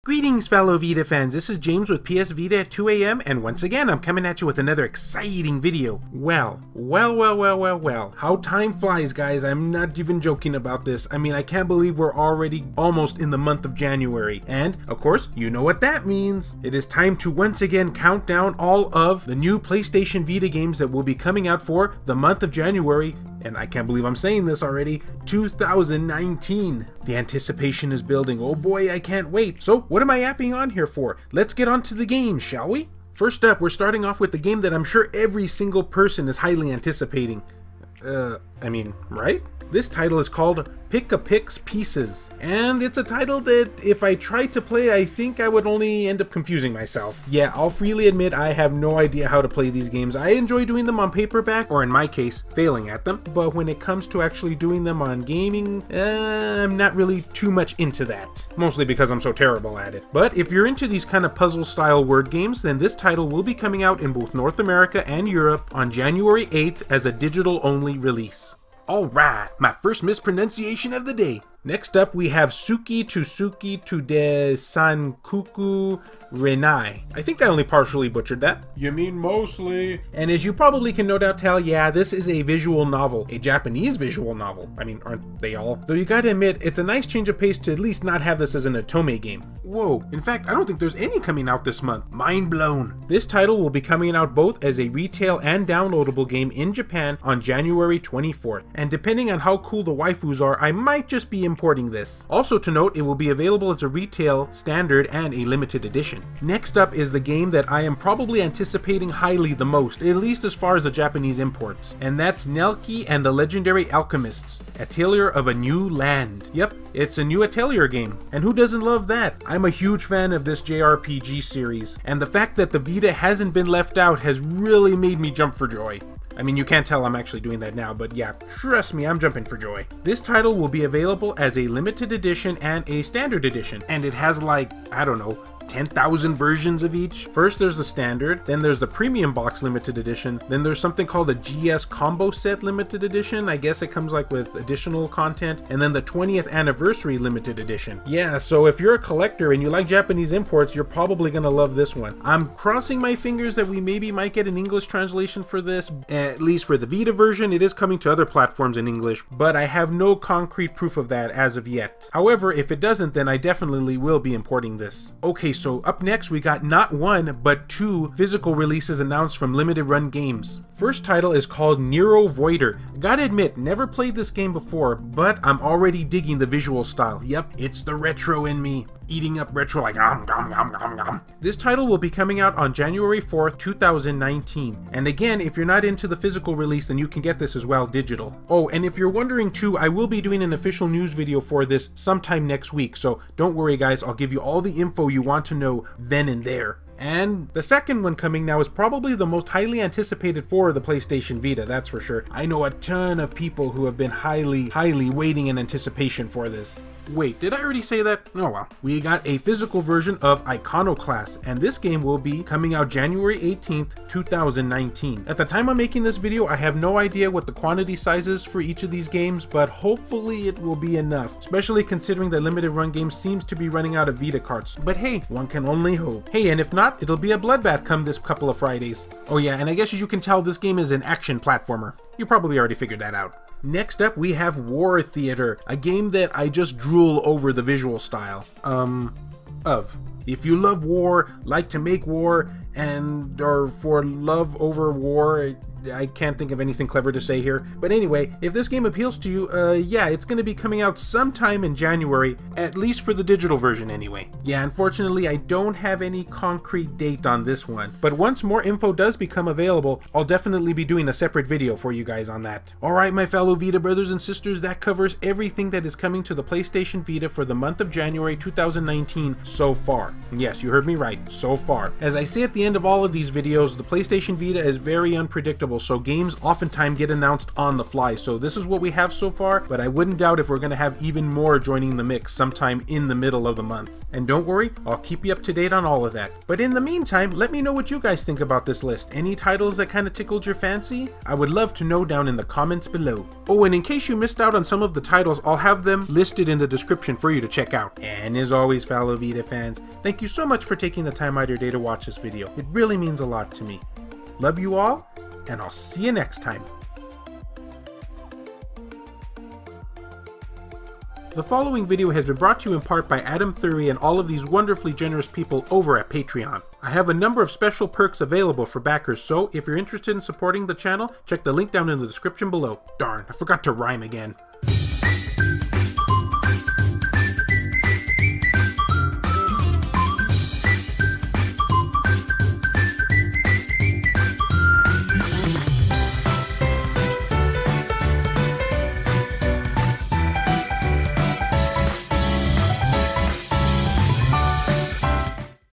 Greetings fellow Vita fans, this is James with PS Vita at 2 AM, and once again I'm coming at you with another exciting video. Well, how time flies guys, I'm not even joking about this. I mean, I can't believe we're already almost in the month of January, and of course, you know what that means. It is time to once again count down all of the new PlayStation Vita games that will be coming out for the month of January, and I can't believe I'm saying this already, 2019. The anticipation is building. Oh boy, I can't wait. So what am I yapping on here for? Let's get on to the game, shall we? First up, we're starting off with the game that I'm sure every single person is highly anticipating. Right? This title is called Pic-a-Pix Pieces, and it's a title that if I tried to play, I think I would only end up confusing myself. Yeah, I'll freely admit I have no idea how to play these games. I enjoy doing them on paperback, or in my case, failing at them, but when it comes to actually doing them on gaming, I'm not really too much into that. Mostly because I'm so terrible at it. But if you're into these kind of puzzle-style word games, then this title will be coming out in both North America and Europe on January 8th as a digital-only release. Alright, my first mispronunciation of the day. Next up we have Suki to de Sankaku Ren'ai. I think I only partially butchered that. You mean mostly. And as you probably can no doubt tell, yeah, this is a visual novel. A Japanese visual novel. I mean, aren't they all? Though you gotta admit, it's a nice change of pace to at least not have this as an Otome game. Whoa, in fact, I don't think there's any coming out this month. Mind blown. This title will be coming out both as a retail and downloadable game in Japan on January 24th. And depending on how cool the waifus are, I might just be importing this. Also to note, it will be available as a retail, standard, and a limited edition. Next up is the game that I am probably anticipating highly the most, at least as far as the Japanese imports, and that's Nelke and the legendary Alchemists, Atelier of a New Land. Yep, it's a new Atelier game, and who doesn't love that? I'm a huge fan of this JRPG series, and the fact that the Vita hasn't been left out has really made me jump for joy. I mean, you can't tell I'm actually doing that now, but yeah, trust me, I'm jumping for joy. This title will be available as a limited edition and a standard edition, and it has like, I don't know, 10,000 versions of each. First there's the standard, then there's the premium box limited edition, then there's something called a GS combo set limited edition. I guess it comes like with additional content, and then the 20th anniversary limited edition. Yeah, so if you're a collector and you like Japanese imports, you're probably gonna love this one. I'm crossing my fingers that we maybe might get an English translation for this, at least for the Vita version. It is coming to other platforms in English, but I have no concrete proof of that as of yet. However, if it doesn't, then I definitely will be importing this. Okay, so up next we got not one, but two physical releases announced from limited run games. First title is called Nero Void. Gotta admit, never played this game before, but I'm already digging the visual style. Yep, it's the retro in me. Eating up retro like nom nom nom nom nom. This title will be coming out on January 4th, 2019. And again, if you're not into the physical release, then you can get this as well digital. Oh, and if you're wondering too, I will be doing an official news video for this sometime next week, so don't worry guys, I'll give you all the info you want to know then and there. And the second one coming now is probably the most highly anticipated for the PlayStation Vita, that's for sure. I know a ton of people who have been highly waiting in anticipation for this. Wait, did I already say that? Oh well. We got a physical version of Iconoclast, and this game will be coming out January 18th, 2019. At the time I'm making this video, I have no idea what the quantity size is for each of these games, but hopefully it will be enough, especially considering that limited run game seems to be running out of Vita carts. But hey, one can only hope. Hey, and if not, it'll be a bloodbath come this couple of Fridays. Oh yeah, and I guess as you can tell, this game is an action platformer. You probably already figured that out. Next up, we have War Theater, a game that I just drool over the visual style. If you love war, like to make war, or for love over war, I can't think of anything clever to say here. But anyway, if this game appeals to you, yeah, it's going to be coming out sometime in January, at least for the digital version anyway. Yeah, unfortunately, I don't have any concrete date on this one, but once more info does become available, I'll definitely be doing a separate video for you guys on that. Alright, my fellow Vita brothers and sisters, that covers everything that is coming to the PlayStation Vita for the month of January 2019 so far. Yes, you heard me right, so far. As I say at the the end of all of these videos, the PlayStation Vita is very unpredictable, so games oftentimes get announced on the fly. So this is what we have so far, but I wouldn't doubt if we're going to have even more joining the mix sometime in the middle of the month. And don't worry, I'll keep you up to date on all of that. But in the meantime, let me know what you guys think about this list. Any titles that kind of tickled your fancy? I would love to know down in the comments below. Oh, and in case you missed out on some of the titles, I'll have them listed in the description for you to check out. And as always, fellow Vita fans, thank you so much for taking the time out of your day to watch this video. It really means a lot to me. Love you all, and I'll see you next time. The following video has been brought to you in part by Adam Thury and all of these wonderfully generous people over at Patreon. I have a number of special perks available for backers, so if you're interested in supporting the channel, check the link down in the description below. Darn, I forgot to rhyme again.